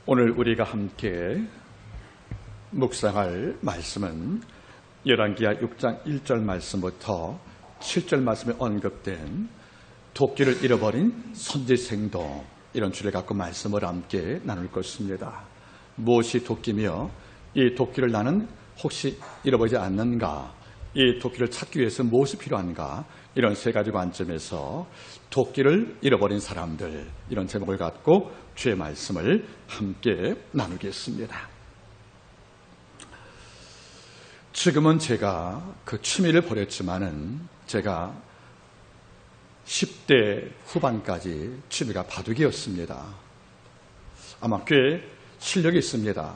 오늘 우리가 함께 묵상할 말씀은 열왕기하 6장 1절 말씀부터 7절 말씀에 언급된 도끼를 잃어버린 선지생도, 이런 주를 갖고 말씀을 함께 나눌 것입니다. 무엇이 도끼며 이 도끼를 나는 혹시 잃어버리지 않는가, 이 도끼를 찾기 위해서 무엇이 필요한가, 이런 세 가지 관점에서 도끼를 잃어버린 사람들, 이런 제목을 갖고 주의 말씀을 함께 나누겠습니다. 지금은 제가 그 취미를 버렸지만은 제가 10대 후반까지 취미가 바둑이었습니다. 아마 꽤 실력이 있습니다.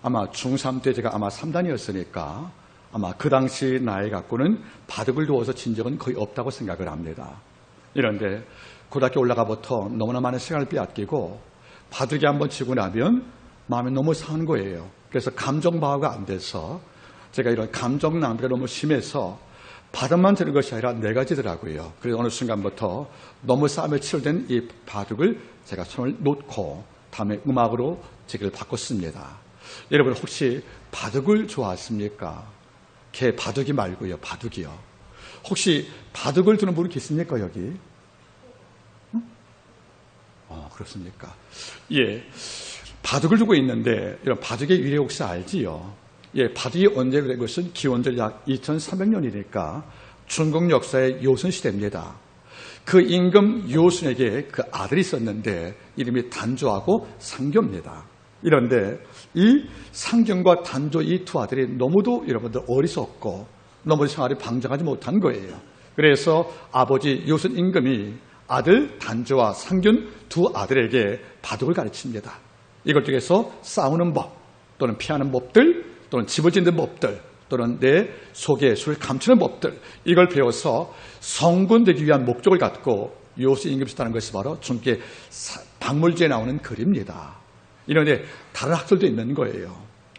아마 중3 때 제가 아마 3단이었으니까 아마 그 당시 나이 갖고는 바둑을 두어서 진 적은 거의 없다고 생각을 합니다. 이런데 고등학교 올라가부터 너무나 많은 시간을 빼앗기고 바둑이 한번 치고 나면 마음이 너무 상한 거예요. 그래서 감정 방어가 안 돼서 제가 이런 감정 낭비가 너무 심해서 바둑만 치는 것이 아니라 네 가지더라고요. 그래서 어느 순간부터 너무 싸움에 치열된 이 바둑을 제가 손을 놓고 다음에 음악으로 제 길을 바꿨습니다. 여러분 혹시 바둑을 좋아하십니까? 개 바둑이 말고요, 바둑이요. 혹시 바둑을 두는 분이 계십니까, 여기? 그렇습니까? 예. 바둑을 두고 있는데, 이런 바둑의 위력 혹시 알지요? 예, 바둑이 언제 된 것은 기원전 약 2300년이니까 중국 역사의 요순시대입니다. 그 임금 요순에게 그 아들이 있었는데, 이름이 단조하고 상교입니다. 이런데 이 상경과 단조 이 두 아들이 너무도 여러분들 어리석고 너무 생활이 방정하지 못한 거예요. 그래서 아버지 요순 임금이 아들 단조와 상균 두 아들에게 바둑을 가르칩니다. 이걸 통해서 싸우는 법, 또는 피하는 법들, 또는 집을 짓는 법들, 또는 내 속의 술을 감추는 법들, 이걸 배워서 성군 되기 위한 목적을 갖고 요순 임금이 썼다는 것이 바로 중국의 박물지에 나오는 글입니다. 이런데 다른 학설도 있는 거예요.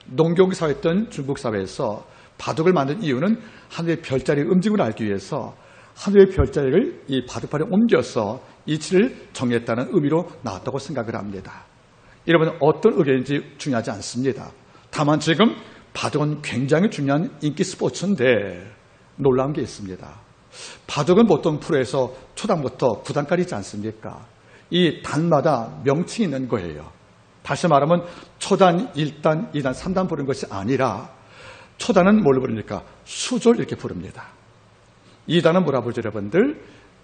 농경 사회였던 중국 사회에서 바둑을 만든 이유는 하늘의 별자리 움직임을 알기 위해서 하늘의 별자리를 이 바둑판에 옮겨서 이치를 정했다는 의미로 나왔다고 생각을 합니다. 여러분 어떤 의견인지 중요하지 않습니다. 다만 지금 바둑은 굉장히 중요한 인기 스포츠인데 놀라운 게 있습니다. 바둑은 보통 프로에서 초단부터 9단까지 있지 않습니까? 이 단마다 명칭이 있는 거예요. 다시 말하면 초단, 1단, 2단, 3단 부르는 것이 아니라 초단은 뭘로 부릅니까? 수졸 이렇게 부릅니다. 2단은 뭐라 부르죠 여러분들?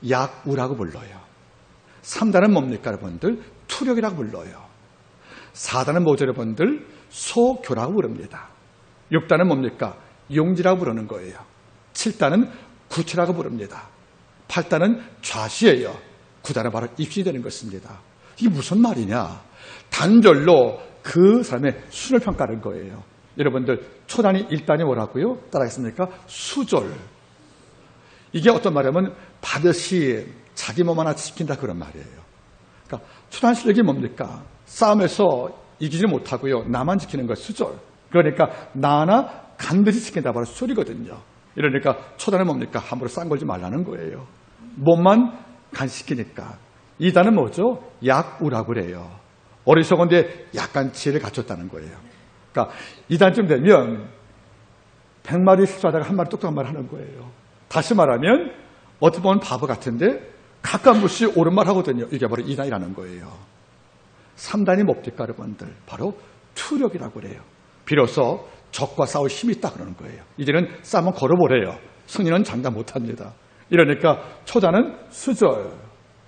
약우라고 불러요. 3단은 뭡니까 여러분들? 투력이라고 불러요. 4단은 뭐죠 여러분들? 소교라고 부릅니다. 6단은 뭡니까? 용지라고 부르는 거예요. 7단은 구체라고 부릅니다. 8단은 좌시예요. 9단은 바로 입신이 되는 것입니다. 이게 무슨 말이냐? 단절로 그 사람의 수를 평가하는 거예요. 여러분들 초단이 1단이 뭐라고요? 따라하겠습니까? 수졸. 이게 어떤 말이냐면 반드시 자기 몸 하나 지킨다 그런 말이에요. 그러니까 초단 실력이 뭡니까? 싸움에서 이기지 못하고요. 나만 지키는 거 수졸. 그러니까 나 하나 반드시 지킨다 바로 수졸이거든요. 이러니까 초단은 뭡니까? 함부로 싼 걸지 말라는 거예요. 몸만 간시키니까. 2단은 뭐죠? 약우라고 그래요. 어리석은데 약간 지혜를 갖췄다는 거예요. 그러니까 2단쯤 되면 100마리 실수하다가 한 마리 똑똑한 말 하는 거예요. 다시 말하면 어떻게 보면 바보 같은데 가까운듯이 옳은 말 하거든요. 이게 바로 2단이라는 거예요. 3단이 뭡니까 여러분들? 바로 투력이라고 그래요. 비로소 적과 싸울 힘이 있다 그러는 거예요. 이제는 싸움은 걸어보래요. 승리는 장담 못합니다. 이러니까 초단은 수절,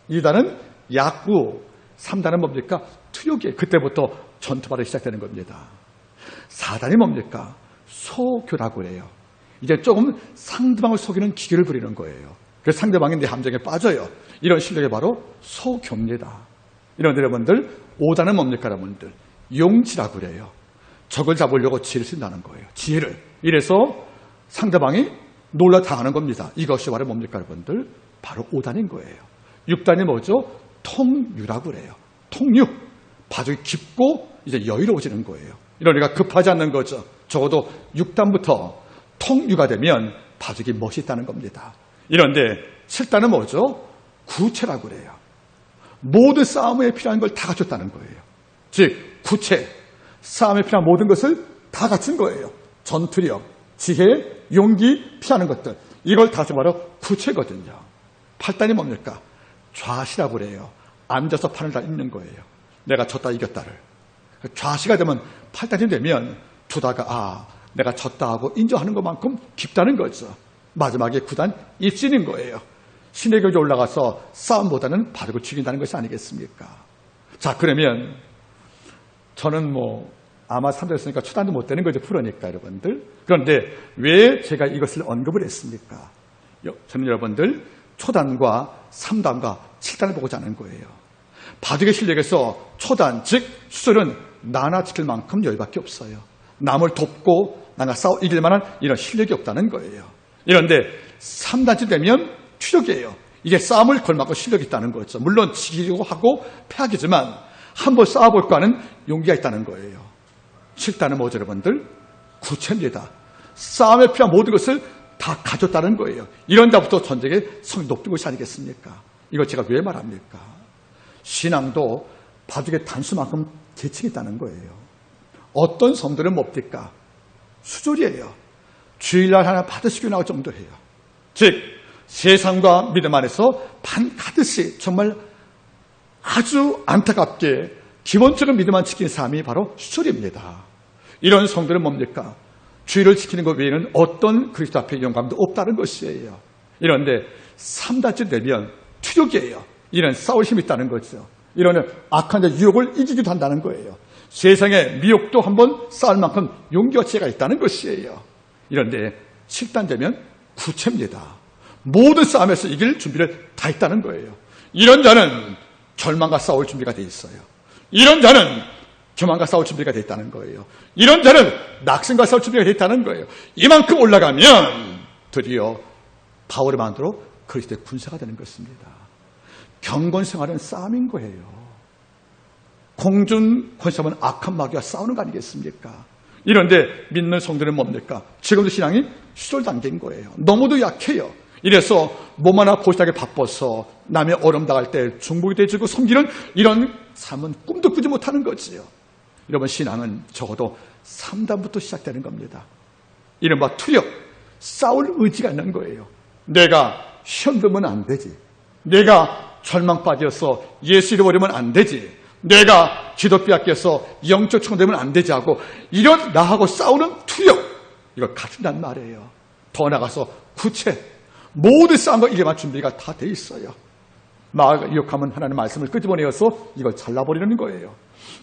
2단은 약우, 3단은 뭡니까? 투력이에요. 그때부터 전투발이 시작되는 겁니다. 4단이 뭡니까? 소교라고 해요. 이제 조금 상대방을 속이는 기계를 부리는 거예요. 그래서 상대방이 내 함정에 빠져요. 이런 실력이 바로 소교입니다. 이런 여러분들 5단은 뭡니까 여러분들? 용지라고 그래요. 적을 잡으려고 지혜를 쓴다는 거예요. 지혜를. 이래서 상대방이 놀라 당하는 겁니다. 이것이 바로 뭡니까 여러분들? 바로 5단인 거예요. 6단이 뭐죠? 통유라고 그래요. 통유. 바둑이 깊고 이제 여유로워지는 거예요. 이러니까 급하지 않는 거죠. 적어도 6단부터 통유가 되면 바둑이 멋있다는 겁니다. 이런데 7단은 뭐죠? 구체라고 그래요. 모든 싸움에 필요한 걸 다 갖췄다는 거예요. 즉 구체, 싸움에 필요한 모든 것을 다 갖춘 거예요. 전투력, 지혜, 용기, 피하는 것들. 이걸 다 바로 구체거든요. 8단이 뭡니까? 좌시라고 그래요. 앉아서 판을 다 읽는 거예요. 내가 졌다 이겼다를. 좌시가 되면 8단이 되면 두다가 내가 졌다 하고 인정하는 것만큼 깊다는 거죠. 마지막에 9단 입진인 거예요. 신의 경지에 올라가서 싸움보다는 바둑을 죽인다는 것이 아니겠습니까? 자, 그러면 저는 아마 3대였으니까 초단도 못 되는 거죠. 프로니까 여러분들. 그런데 왜 제가 이것을 언급을 했습니까? 저는 여러분들 초단과 3단과 7단을 보고자 하는 거예요. 바둑의 실력에서 초단, 즉 수술은 나나 지킬 만큼 여유밖에 없어요. 남을 돕고 나가 싸워 이길 만한 이런 실력이 없다는 거예요. 이런데 3단쯤 되면 투력이에요. 이게 싸움을 걸맞고 실력이 있다는 거죠. 물론 지기고 하고 패하기지만 한번 싸워볼까 하는 용기가 있다는 거예요. 7단은 뭐죠, 여러분들? 구체입니다. 싸움에 필요한 모든 것을 다 가졌다는 거예요. 이런 데부터 전쟁의 성이 높은 것이 아니겠습니까? 이걸 제가 왜 말합니까? 신앙도 바둑의 단수만큼 계층이 있다는 거예요. 어떤 성들은 뭡니까? 수졸이에요. 주일날 하나 받으시고 나올 정도예요. 즉 세상과 믿음 안에서 반가듯이 정말 아주 안타깝게 기본적인 믿음만 지키는 삶이 바로 수졸입니다. 이런 성들은 뭡니까? 주의를 지키는 것 외에는 어떤 그리스도 앞에 영감도 없다는 것이에요. 이런데 3단쯤 되면 투력이에요. 이런 싸울 힘이 있다는 거죠. 이런 악한 유혹을 이기기도 한다는 거예요. 세상의 미혹도 한번 싸울 만큼 용기와 지혜가 있다는 것이에요. 이런데 7단 되면 구체입니다. 모든 싸움에서 이길 준비를 다 했다는 거예요. 이런 자는 절망과 싸울 준비가 돼 있어요. 이런 자는 교만과 싸울 준비가 돼 있다는 거예요. 이런 자는 낙심과 싸울 준비가 돼 있다는 거예요. 이만큼 올라가면 드디어 바울의 마음대로 그리스도의 군사가 되는 것입니다. 경건 생활은 싸움인 거예요. 공중 권세하면 악한 마귀와 싸우는 거 아니겠습니까? 이런데 믿는 성도는 뭡니까? 지금도 신앙이 수절 단계인 거예요. 너무도 약해요. 이래서 몸 하나 보시하게 바빠서 남의 어려움 당할 때 중복이 돼주고 섬기는 이런 삶은 꿈도 꾸지 못하는 거지요. 여러분, 신앙은 적어도 3단부터 시작되는 겁니다. 이른바 투력, 싸울 의지가 있는 거예요. 내가 시험 들면 안 되지. 내가 절망 빠져서 예수 잃어버리면 안 되지. 내가 기도 빼앗겨서 영적 충돌되면 안 되지 하고 이런 나하고 싸우는 투력, 이걸 갖춘단 말이에요. 더 나가서 구체, 모든 싸움과 이래만 준비가 다 돼 있어요. 마귀가 유혹하면 하나님의 말씀을 끄집어내어서 이걸 잘라버리는 거예요.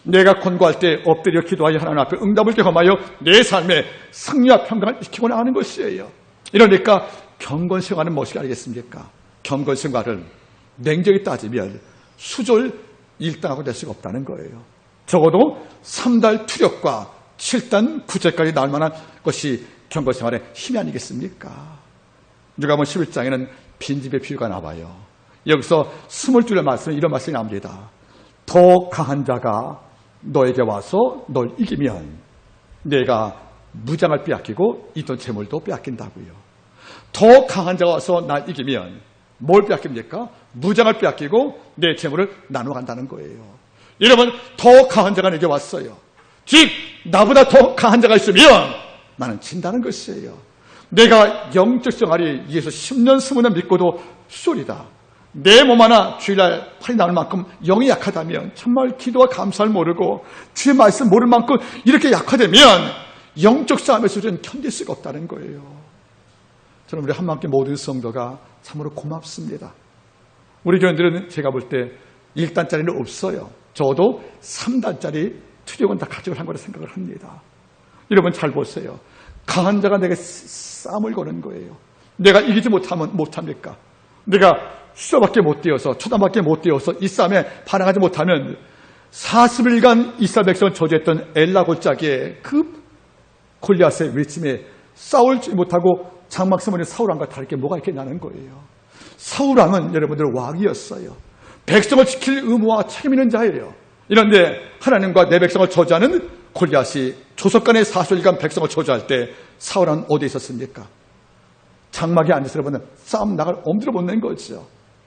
내가 권고할 때 엎드려 기도하여 하나님 앞에 응답을 경험하여 내 삶에 승리와 평강을 지키고 나가는 것이에요. 이러니까 경건생활은 무엇이 아니겠습니까? 경건생활은 냉정히 따지면 수졸 1단하고 될 수가 없다는 거예요. 적어도 3단 투력과 7단 구체까지 나올 만한 것이 경건생활의 힘이 아니겠습니까? 누가복음 11장에는 빈집의 비유가 나와요. 여기서 20줄의 말씀에 이런 말씀이 나옵니다. 더 강한 자가 너에게 와서 널 이기면 내가 무장을 빼앗기고 있던 재물도 빼앗긴다고요. 더 강한 자가 와서 날 이기면 뭘 빼앗깁니까? 무장을 빼앗기고 내 재물을 나눠 간다는 거예요. 여러분, 더 강한 자가 내게 왔어요. 즉 나보다 더 강한 자가 있으면 나는 진다는 것이에요. 내가 영적 생활이 예수 10년 20년 믿고도 수월이다. 내 몸 하나 주일날 팔이 나올 만큼 영이 약하다면 정말 기도와 감사를 모르고 주의 말씀 모를 만큼 이렇게 약화되면 영적 싸움에서 우리는 견딜 수가 없다는 거예요. 저는 우리 한마음교회 모든 성도가 참으로 고맙습니다. 우리 교인들은 제가 볼 때 1단짜리는 없어요. 적어도 3단짜리 투력은 다 가지고 한 거라 생각을 합니다. 여러분 잘 보세요. 강한 자가 내게 싸움을 거는 거예요. 내가 이기지 못하면 못합니까? 내가 수저밖에 못 뛰어서 초단밖에 못 뛰어서 이 싸움에 반항하지 못하면 40일간 이스라엘 백성을 저주했던 엘라 골짜기에 그 골리앗의 외침에 싸울지 못하고 장막 서문에 사울왕과 다를 게 뭐가 이렇게 나는 거예요. 사울왕은 여러분들 왕이었어요. 백성을 지킬 의무와 책임 있는 자예요. 이런데 하나님과 내 백성을 저주하는 골리앗이 조석간의 40일간 백성을 저주할 때 사울왕은 어디에 있었습니까? 장막에 앉아서 여러분은 싸움 나갈 엄두를 못 낸 거죠.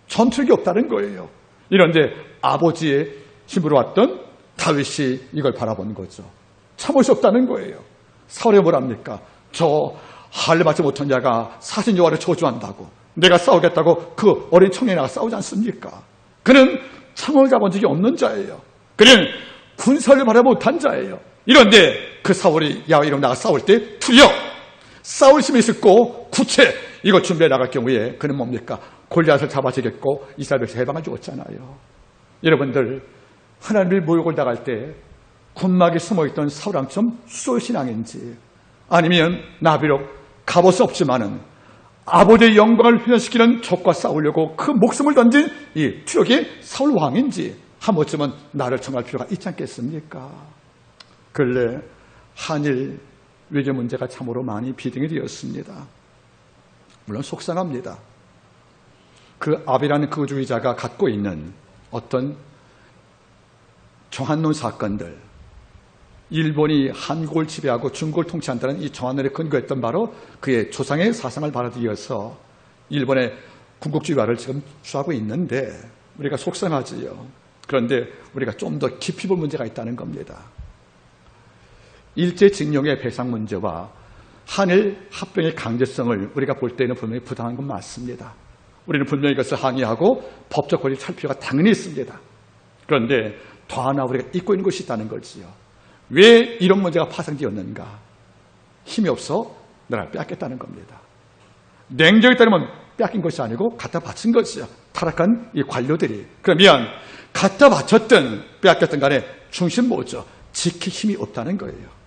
전투력이 없다는 거예요. 이런데 아버지의 힘으로 왔던 다윗이 이걸 바라본 거죠. 참을 수 없다는 거예요. 사울이 뭐랍니까? 저 할례 받지 못한 자가 사신 여호와를 저주한다고, 내가 싸우겠다고 그 어린 청년이 싸우지 않습니까? 그는 창을 잡은 적이 없는 자예요. 그는 군사를 바라 못한 자예요. 이런데 그 사울이 야훼 이름 나가 싸울 때 투려 싸울 힘이 있었고 구체 이걸 준비해 나갈 경우에 그는 뭡니까? 골리앗을 잡아주겠고 이스라엘 백성 해방을 주었잖아요. 여러분들, 하나님을 모욕을 당할 때 군막에 숨어있던 사울왕처럼 수솔신앙인지, 아니면 나 비록 갑옷이 없지만은 아버지의 영광을 표현시키는 적과 싸우려고 그 목숨을 던진 이 투력의 사울 왕인지 한 번쯤은 나를 청할 필요가 있지 않겠습니까? 근래 한일 외교 문제가 참으로 많이 비등이 되었습니다. 물론 속상합니다. 그 아베라는 그 우주의자가 갖고 있는 어떤 정한론 사건들, 일본이 한국을 지배하고 중국을 통치한다는 이 정한론에 근거했던 바로 그의 조상의 사상을 받아들여서 일본의 군국주의화를 지금 취하고 있는데 우리가 속상하지요. 그런데 우리가 좀 더 깊이 볼 문제가 있다는 겁니다. 일제징용의 배상 문제와 한일 합병의 강제성을 우리가 볼 때는 분명히 부당한 건 맞습니다. 우리는 분명히 이것을 항의하고 법적 권리를 찾을 필요가 당연히 있습니다. 그런데 더 하나 우리가 잊고 있는 것이 있다는 거지요. 왜 이런 문제가 파생되었는가? 힘이 없어 나라를 빼앗겠다는 겁니다. 냉정에 따르면 빼앗긴 것이 아니고 갖다 바친 것이요. 타락한 이 관료들이. 그러면 갖다 바쳤든 빼앗겼든 간에 중심 뭐죠? 지킬 힘이 없다는 거예요.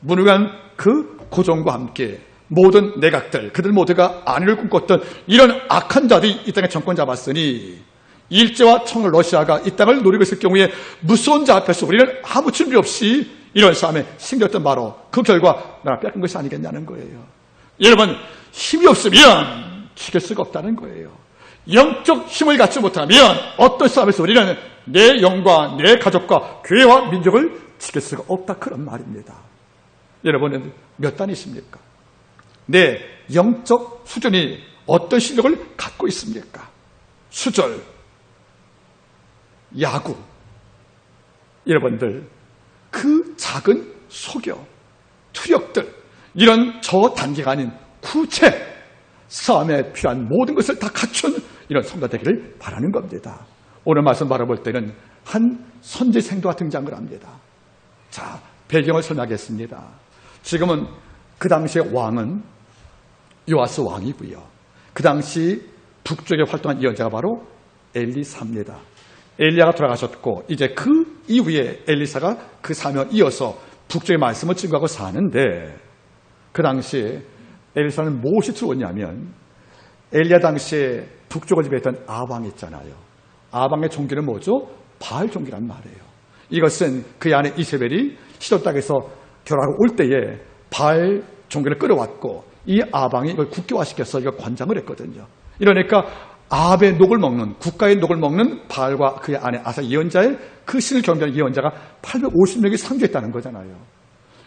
무능한 그 고종과 함께 모든 내각들, 그들 모두가 안위를 꿈꿨던 이런 악한 자들이 이 땅에 정권 잡았으니 일제와 청을 러시아가 이 땅을 노리고 있을 경우에 무서운 자 앞에서 우리는 아무 준비 없이 이런 싸움에 승겼던 바로 그 결과 나라 빼앗긴 것이 아니겠냐는 거예요. 여러분, 힘이 없으면 지킬 수가 없다는 거예요. 영적 힘을 갖지 못하면 어떤 싸움에서 우리는 내 영과 내 가족과 교회와 민족을 지킬 수가 없다, 그런 말입니다. 여러분은 몇 단이십니까? 내 영적 수준이 어떤 실력을 갖고 있습니까? 수절, 야구, 여러분들 그 작은 소교, 투력들, 이런 저단계가 아닌 구체 싸움에 필요한 모든 것을 다 갖춘 이런 성도 되기를 바라는 겁니다. 오늘 말씀 바라볼 때는 한 선지 생도가 등장을 합니다. 자, 배경을 설명하겠습니다. 지금은 그 당시의 왕은 요아스 왕이고요. 그 당시 북쪽에 활동한 예언자가 바로 엘리사입니다. 엘리야가 돌아가셨고 이제 그 이후에 엘리사가 그 사명을 이어서 북쪽의 말씀을 증거하고 사는데, 그 당시에 엘리사는 무엇이 들어왔냐면 엘리야 당시에 북쪽을 지배했던 아방이 있잖아요. 아방의 종교는 뭐죠? 바알 종교란 말이에요. 이것은 그 안에 이세벨이 시돈 땅에서 결혼하고 올 때에 바알 종교를 끌어왔고 이 아방이 이걸 국교화시켜서 이걸 관장을 했거든요. 이러니까 아합의 녹을 먹는, 국가의 녹을 먹는 바알과 그 안에 아사 예언자의 그 신을 경배하는 예언자가 850명이 상주했다는 거잖아요.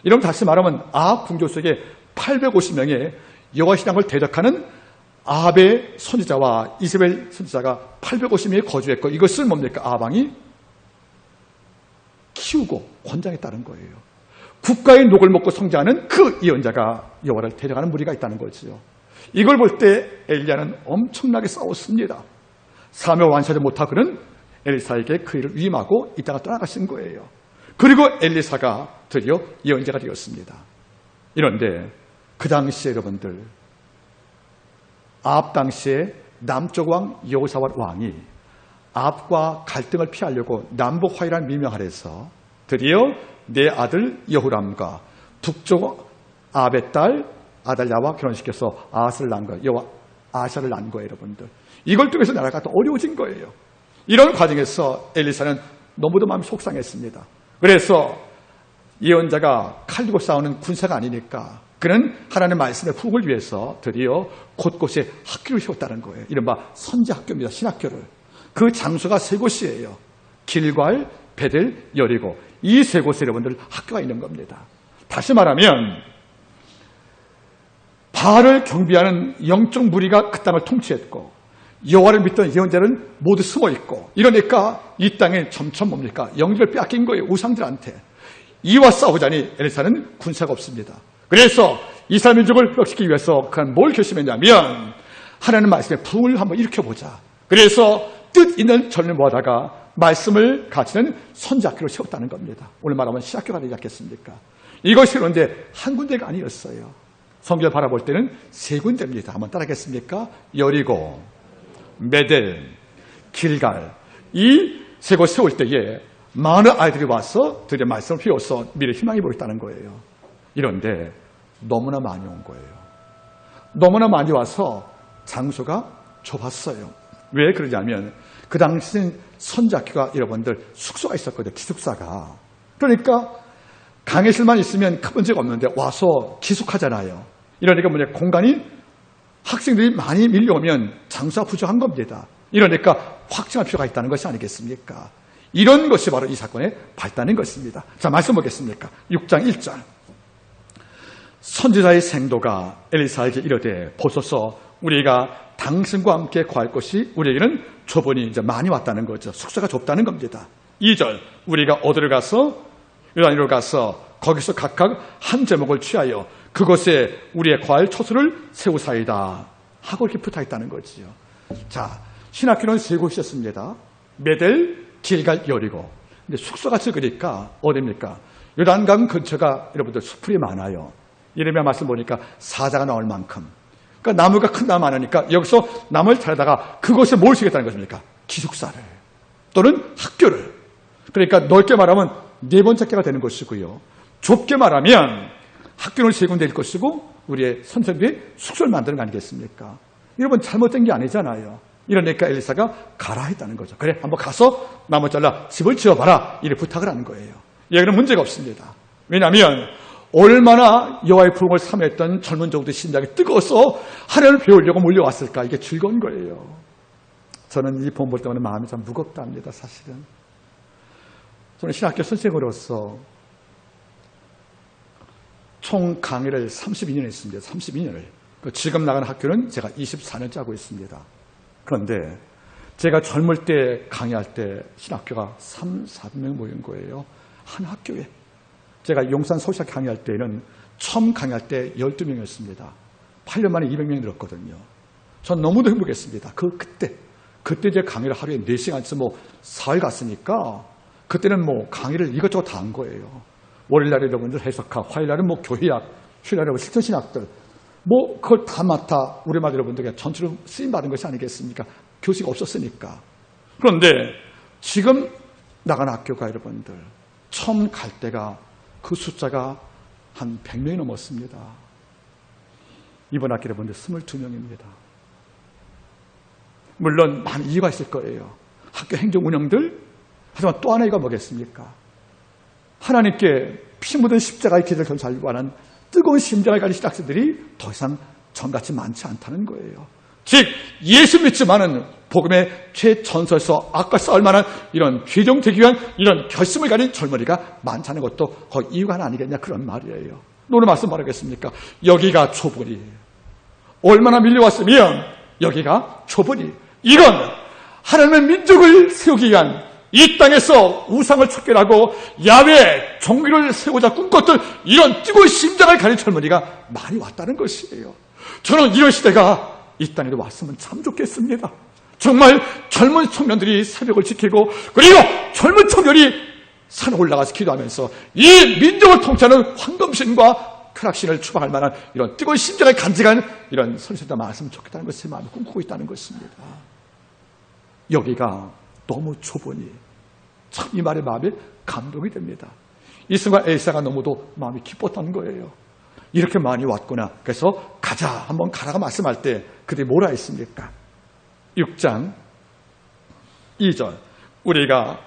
이러면 다시 말하면 아합 궁조 속에 850명의 여호와 신앙을 대적하는 아합의 선지자와 이세벨 선지자가 850명이 거주했고, 이것을 뭡니까? 아방이 키우고 권장했다는 거예요. 국가의 녹을 먹고 성장하는 그 예언자가 여호와를 대적하는 무리가 있다는 거지요. 이걸 볼 때 엘리야는 엄청나게 싸웠습니다. 사명 완수하지 못하고 그는 엘리사에게 그 일을 위임하고 이따가 떠나가신 거예요. 그리고 엘리사가 드디어 예언자가 되었습니다. 이런데 그 당시에 여러분들, 아합 당시에 남쪽 왕 여호사밧 왕이 아합과 갈등을 피하려고 남북 화해라는 미명 아래서 드디어 내 아들 여호람과 북쪽 아합의 딸 아달랴와 결혼시켜서 아하스를 낳은 거예요. 여호와 아샤를 낳은 거예요, 여러분들. 이걸 통해서 나라가 더 어려워진 거예요. 이런 과정에서 엘리사는 너무도 마음이 속상했습니다. 그래서 예언자가 칼 들고 싸우는 군사가 아니니까 그는 하나님의 말씀의 후을 위해서 드디어 곳곳에 학교를 세웠다는 거예요. 이른바 선지학교입니다. 신학교를. 그 장소가 세 곳이에요. 길괄, 베델, 여리고. 이 세 곳에 여러분들 학교가 있는 겁니다. 다시 말하면 바알을 경비하는 영적 무리가 그 땅을 통치했고, 여호와를 믿던 예언자는 모두 숨어 있고, 이러니까 이 땅에 점점 뭡니까? 영지를 빼앗긴 거예요. 우상들한테. 이와 싸우자니 엘리사는 군사가 없습니다. 그래서 이스라엘 민족을 회복시키기 위해서 그는 뭘 결심했냐면, 하나님 말씀에 부흥을 한번 일으켜보자. 그래서 뜻 있는 젊은 모아다가 말씀을 가르치는 선지학교를 세웠다는 겁니다. 오늘 말하면 신학교가 되지 않겠습니까? 이것이 그런데 한 군데가 아니었어요. 성경을 바라볼 때는 세 군데입니다. 한번 따라하겠습니까? 여리고, 메델, 길갈. 이 세 곳 세울 때에 많은 아이들이 와서 드디어 말씀을 피워서 미래 희망이 보였다는 거예요. 이런데 너무나 많이 온 거예요. 너무나 많이 와서 장소가 좁았어요. 왜 그러냐면 그 당시엔 선지학교가 여러분들 숙소가 있었거든요. 기숙사가. 그러니까 강의실만 있으면 큰 문제가 없는데 와서 기숙하잖아요. 이러니까 뭐냐, 공간이 학생들이 많이 밀려오면 장소가 부족한 겁니다. 이러니까 확장할 필요가 있다는 것이 아니겠습니까? 이런 것이 바로 이 사건의 발단인 것입니다. 자, 말씀 보겠습니까? 6장 1절. 선지자의 생도가 엘리사에게 이르되, 보소서 우리가 당신과 함께 거할 것이 우리에게는 좁으니 이제 많이 왔다는 거죠. 숙소가 좁다는 겁니다. 2절. 우리가 어디를 가서 요단으로 가서 거기서 각각 한 제목을 취하여 그곳에 우리의 거할 처소를 세우사이다 하고 이렇게 부탁했다는 거지요. 자, 신학교는 세 곳이었습니다. 메델, 길갈, 여리고. 근데 숙소가 적으니까 어디입니까? 요단강 근처가 여러분들 수풀이 많아요. 예레미야 말씀 보니까 사자가 나올 만큼. 그러니까 나무가 큰 나무 많으니까 여기서 나무를 타다가 그곳에 뭘 쓰겠다는 것입니까? 기숙사를 또는 학교를. 그러니까 넓게 말하면 네 번째 학교가 되는 것이고요. 좁게 말하면 학교를 세 군데일 것이고 우리의 선생님의 숙소를 만드는 거 아니겠습니까? 여러분 잘못된 게 아니잖아요. 이러니까 엘리사가 가라 했다는 거죠. 그래, 한번 가서 나무 잘라 집을 지어봐라 이렇게 부탁을 하는 거예요. 여기는 문제가 없습니다. 왜냐하면 얼마나 여호와의 부흥을 삼했던 젊은 종들의 심장이 뜨거워서 하나님을 배우려고 몰려왔을까. 이게 즐거운 거예요. 저는 이 본볼 때문에 마음이 참 무겁답니다. 사실은 저는 신학교 선생으로서 총 강의를 32년 했습니다. 32년을. 지금 나가는 학교는 제가 24년째 하고 있습니다. 그런데 제가 젊을 때 강의할 때 신학교가 300~400명 모인 거예요. 한 학교에. 제가 용산 서울시학 강의할 때는 처음 강의할 때 12명이었습니다. 8년 만에 200명이 늘었거든요. 전 너무도 행복했습니다. 그때 제가 강의를 하루에 4시간씩 뭐 4일 갔으니까 그때는 뭐 강의를 이것저것 다 한 거예요. 월요일날에 여러분들 해석학, 화요일날은 뭐 교회학, 휴일날에 실천신학들, 뭐 그걸 다 맡아 우리마다 여러분들에게 전체로 쓰임받은 것이 아니겠습니까? 교수가 없었으니까. 그런데 지금 나간 학교가 여러분들 처음 갈 때가 그 숫자가 한 100명이 넘었습니다. 이번 학기 여러분들 22명입니다. 물론 많은 이유가 있을 거예요. 학교 행정 운영들. 하지만 또 하나 이유가 뭐겠습니까? 하나님께 피 묻은 십자가의 길을 살고 하는 뜨거운 심장을 가진 신학생들이 더 이상 전같이 많지 않다는 거예요. 즉 예수 믿지만은 복음의 최전선에서 악과 싸울 만한 이런 죄종되기 위한 이런 결심을 가진 젊은이가 많다는 것도 거의 이유가 하나 아니겠냐 그런 말이에요. 오늘 말씀 뭐라겠습니까? 여기가 좁으니 얼마나 밀려왔으면 여기가 좁으니 이건 하나님의 민족을 세우기 위한 이 땅에서 우상을 척결하고 야훼 종교를 세우자 꿈꿨던 이런 뜨거운 심장을 가진 젊은이가 많이 왔다는 것이에요. 저는 이런 시대가 이 땅에도 왔으면 참 좋겠습니다. 정말 젊은 청년들이 새벽을 지키고 그리고 젊은 청년이 산에 올라가서 기도하면서 이 민족을 통치하는 황금신과 쾌락신을 추방할 만한 이런 뜨거운 심장을 간직한 이런 선생님들 많았으면 좋겠다는 것을 마음에 꿈꾸고 있다는 것입니다. 여기가 너무 좁으니 참 이 말에 마음에 감동이 됩니다. 이 순간 엘사가 너무도 마음이 기뻤다는 거예요. 이렇게 많이 왔구나. 그래서 가자, 한번 가라고 말씀할 때 그들이 뭐라 했습니까? 6장 2절 우리가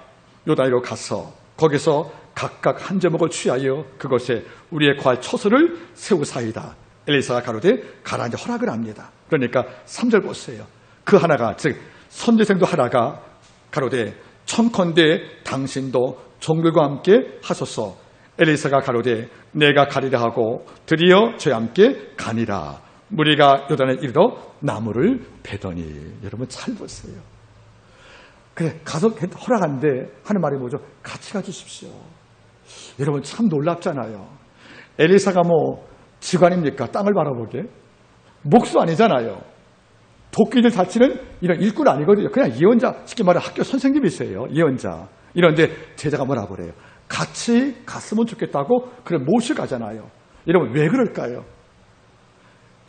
요단으로 가서 거기서 각각 한 제목을 취하여 그것에 우리의 거할 처소를 세우사이다. 엘리사가 가로되 가라 이제 허락을 합니다. 그러니까 3절 보세요. 그 하나가 즉 선지생도 하나가 가로되 청컨대 당신도 종들과 함께 하소서. 엘리사가 가로되 내가 가리라 하고 드디어 저와 함께 가니라. 무리가 요단에 이르러 나무를 베더니. 여러분 잘 보세요. 그래 가서 허락한데 하는 말이 뭐죠? 같이 가주십시오. 여러분 참 놀랍잖아요. 엘리사가 뭐 직관입니까? 땅을 바라보게? 목수 아니잖아요. 도끼를 다치는 이런 일꾼 아니거든요. 그냥 예언자, 쉽게 말해 학교 선생님이세요. 예언자. 이런데 제자가 뭐라고 그래요? 같이 갔으면 좋겠다고 그래 모시고 가잖아요. 여러분 왜 그럴까요?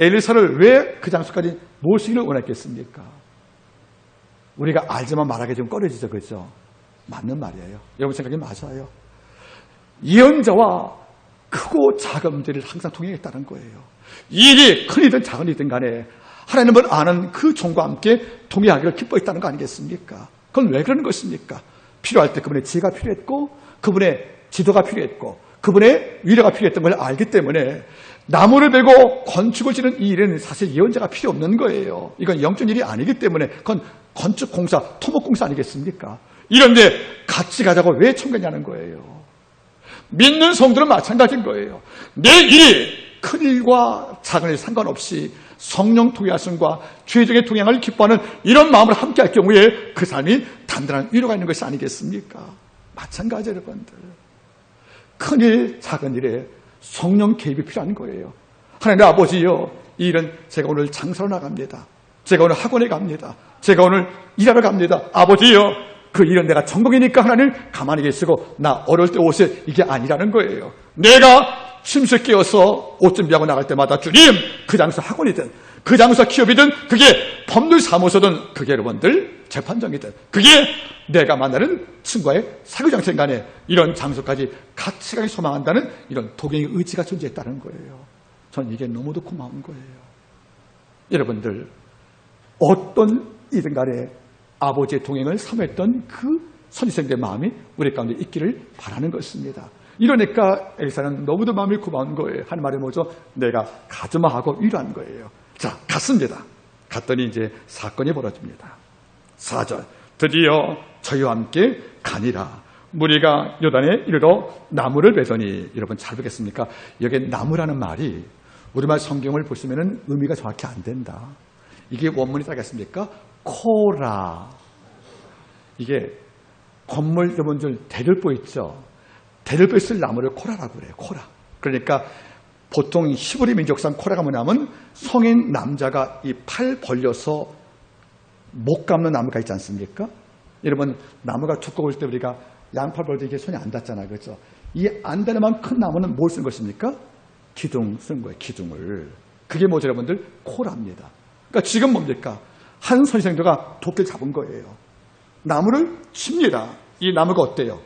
엘리사를 왜 그 장소까지 모시기를 원했겠습니까? 우리가 알지만 말하기 좀 꺼려지죠. 그렇죠? 맞는 말이에요. 여러분 생각이 맞아요. 예언자와 크고 작은 문제를 항상 통행했다는 거예요. 일이 큰이든 작은이든 간에 하나님을 아는 그 종과 함께 동행하기를 기뻐했다는 거 아니겠습니까? 그건 왜 그러는 것입니까? 필요할 때 그분의 지혜가 필요했고 그분의 지도가 필요했고 그분의 위로가 필요했던 걸 알기 때문에 나무를 베고 건축을 지는 이 일에는 사실 예언자가 필요 없는 거예요. 이건 영적 일이 아니기 때문에 그건 건축공사, 토목공사 아니겠습니까? 이런데 같이 가자고 왜 청구했냐는 거예요. 믿는 성도는 마찬가지인 거예요. 내 일이 큰 일과 작은 일 상관없이 성령 통행하심과 죄적의 통행을 기뻐하는 이런 마음을 함께 할 경우에 그 사람이 단단한 위로가 있는 것이 아니겠습니까? 마찬가지예요, 여러분들. 큰 일, 작은 일에 성령 개입이 필요한 거예요. 하나님 아버지요, 이 일은 제가 오늘 장사로 나갑니다. 제가 오늘 학원에 갑니다. 제가 오늘 일하러 갑니다. 아버지요, 그 일은 내가 전공이니까 하나님 가만히 계시고 나 어려울 때 옷에 이게 아니라는 거예요. 내가 침실 깨어서 옷 준비하고 나갈 때마다 주님, 그 장소 학원이든 그 장소 기업이든 그게 법률사무소든 그게 여러분들 재판정이든 그게 내가 만나는 친구와의 사교장생 간에 이런 장소까지 같이 가기 소망한다는 이런 도경의 의지가 존재했다는 거예요. 전 이게 너무도 고마운 거예요. 여러분들 어떤 일든 간에 아버지의 동행을 사모했던 그 선지생들의 마음이 우리 가운데 있기를 바라는 것입니다. 이러니까 엘리사는 너무도 마음이 고마운 거예요. 하는 말이 뭐죠? 내가 가져마 하고 위로한 거예요. 자, 갔습니다. 갔더니 이제 사건이 벌어집니다. 4절. 드디어 저희와 함께 가니라. 무리가 요단에 이르러 나무를 베더니. 여러분 잘 보겠습니까? 여기 나무라는 말이 우리말 성경을 보시면 의미가 정확히 안 된다. 이게 원문이 따겠습니까? 코라. 이게 건물 여러분들 대들보 있죠? 대들보에 쓸 나무를 코라라고 그래요. 코라. 그러니까 보통 히브리 민족상 코라가 뭐냐면 성인 남자가 이 팔 벌려서 목 감는 나무가 있지 않습니까? 여러분 나무가 두꺼울 때 우리가 양팔 벌릴 때 이게 손이 안 닿잖아요. 그렇죠? 이 안 닿는 만큼 큰 나무는 뭘 쓴 것입니까? 기둥 쓴 거예요. 기둥을. 그게 뭐죠 여러분들? 코라입니다. 그러니까 지금 뭡니까? 한 선생도가 도끼를 잡은 거예요. 나무를 칩니다. 이 나무가 어때요?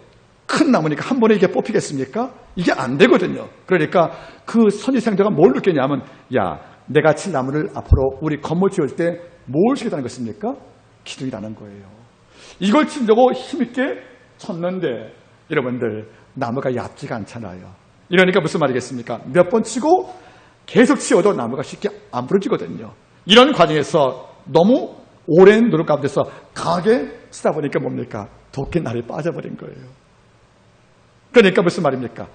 큰 나무니까 한 번에 이게 뽑히겠습니까? 이게 안 되거든요. 그러니까 그 선지생도가 뭘 느꼈냐면 야, 내가 칠 나무를 앞으로 우리 건물 지을 때 뭘 치겠다는 것입니까? 기둥이라는 거예요. 이걸 치려고 힘있게 쳤는데 여러분들 나무가 얕지가 않잖아요. 이러니까 무슨 말이겠습니까? 몇 번 치고 계속 치워도 나무가 쉽게 안 부러지거든요. 이런 과정에서 너무 오랜 노력 가운데서 강하게 쓰다 보니까 뭡니까? 도끼 날이 빠져버린 거예요. 그러니까 무슨 말입니까?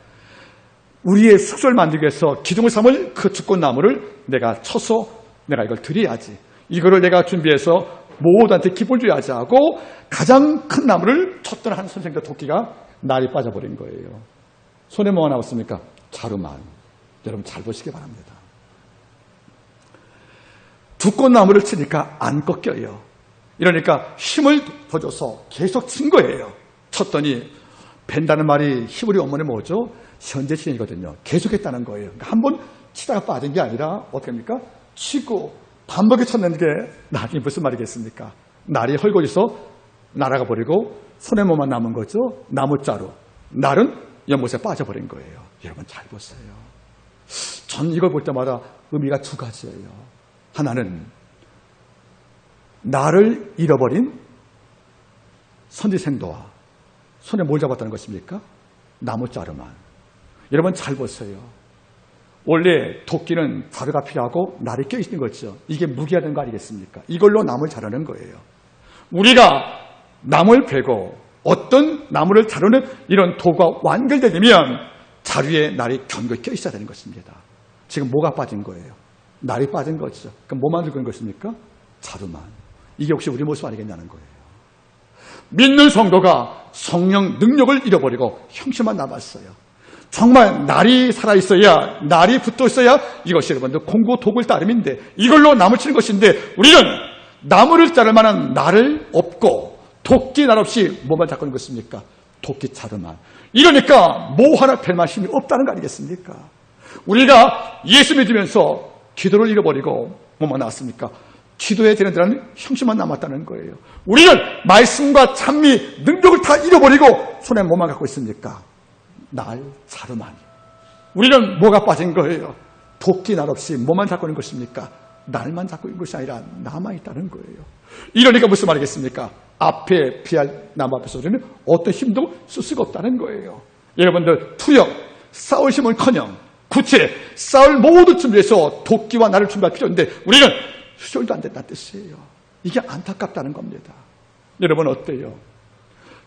우리의 숙소를 만들기 위해서 기둥을 삼을 그 두꺼운 나무를 내가 쳐서 내가 이걸 드려야지. 이거를 내가 준비해서 모두한테 기쁨을 줘야지 하고 가장 큰 나무를 쳤던 한 선생과 도끼가 날이 빠져버린 거예요. 손에 뭐가 나왔습니까? 자루만. 여러분 잘 보시기 바랍니다. 두꺼운 나무를 치니까 안 꺾여요. 이러니까 힘을 더 줘서 계속 친 거예요. 쳤더니 벤다는 말이 히브리 원문이 뭐죠? 현재 진행이거든요. 계속했다는 거예요. 그러니까 한 번 치다가 빠진 게 아니라 어떻게 합니까? 치고 반복에 쳤는 게 나중에 무슨 말이겠습니까? 날이 헐거져서 날아가 버리고 손에 뭐만 남은 거죠? 나무자루. 날은 연못에 빠져버린 거예요. 여러분 잘 보세요. 전 이걸 볼 때마다 의미가 두 가지예요. 하나는 나를 잃어버린 선지생도와 손에 뭘 잡았다는 것입니까? 나무자루만. 여러분 잘 보세요. 원래 도끼는 자루가 필요하고 날이 껴있는 거죠. 이게 무기가 된 거 아니겠습니까? 이걸로 나무를 자르는 거예요. 우리가 나무를 베고 어떤 나무를 자르는 이런 도구가 완결되려면 자루에 날이 견고히 껴있어야 되는 것입니다. 지금 뭐가 빠진 거예요? 날이 빠진 거죠. 그럼 뭐 만들고 있는 것입니까? 자루만. 이게 혹시 우리 모습 아니겠냐는 거예요. 믿는 성도가 성령 능력을 잃어버리고 형체만 남았어요. 정말 날이 살아있어야, 날이 붙어있어야 이것이 여러분들 공고 독을 따름인데, 이걸로 나무를 치는 것인데, 우리는 나무를 자를 만한 날을 없고 도끼 날 없이 뭐만 잡고 있는 것입니까? 도끼 자루만. 이러니까 뭐 하나 별 말씀이 없다는 거 아니겠습니까? 우리가 예수 믿으면서 기도를 잃어버리고 뭐만 나왔습니까? 기도해야 되는 데는 형식만 남았다는 거예요. 우리는 말씀과 찬미, 능력을 다 잃어버리고 손에 뭐만 갖고 있습니까? 날, 자루만. 우리는 뭐가 빠진 거예요? 도끼 날 없이 뭐만 잡고 있는 것입니까? 날만 잡고 있는 것이 아니라 남아있다는 거예요. 이러니까 무슨 말이겠습니까? 앞에 피할 나무 앞에서 우리는 어떤 힘도 쓸 수가 없다는 거예요. 여러분들 투력, 싸울 힘은커녕 구체, 싸울 모든 준비해서 도끼와 날을 준비할 필요인데 우리는 수절도 안 된다는 뜻이에요. 이게 안타깝다는 겁니다. 여러분 어때요?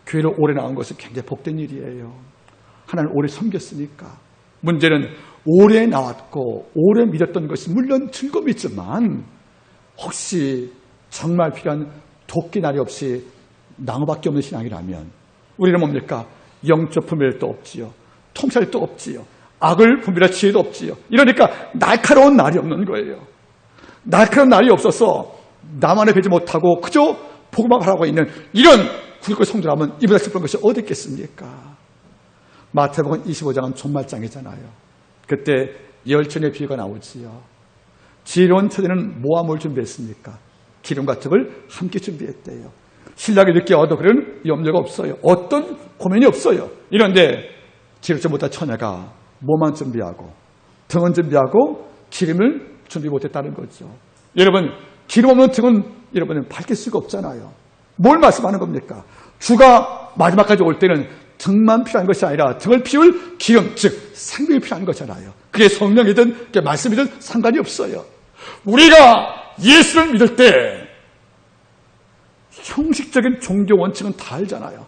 교회로 오래 나온 것은 굉장히 복된 일이에요. 하나님 오래 섬겼으니까. 문제는 오래 나왔고 오래 믿었던 것이 물론 즐거움이 있지만 혹시 정말 필요한 도끼 날이 없이 나무밖에 없는 신앙이라면 우리는 뭡니까? 영적 분별도 없지요. 통찰도 없지요. 악을 분별할 지혜도 없지요. 이러니까 날카로운 날이 없는 거예요. 날카로운 날이 없어서 나만을 뵈지 못하고 그저 보고만 하라고 있는 이런 구약의 성도라면 이보다 슬픈 것이 어디 있겠습니까? 마태복음 25장은 종말장이잖아요. 그때 열천의 비유가 나오지요. 지혜로운 처제는 모함을 준비했습니까? 기름과 떡을 함께 준비했대요. 신랑이 늦게 와도 그런 염려가 없어요. 어떤 고민이 없어요. 이런데 지혜롭지 못한 처녀가 뭐만 준비하고 등은 준비하고 기름을 준비 못했다는 거죠. 여러분 기름 없는 등은 여러분은 밝힐 수가 없잖아요. 뭘 말씀하는 겁니까? 주가 마지막까지 올 때는 등만 필요한 것이 아니라 등을 피울 기름, 즉 생명이 필요한 거잖아요. 그게 성령이든 그게 말씀이든 상관이 없어요. 우리가 예수를 믿을 때 형식적인 종교 원칙은 다 알잖아요.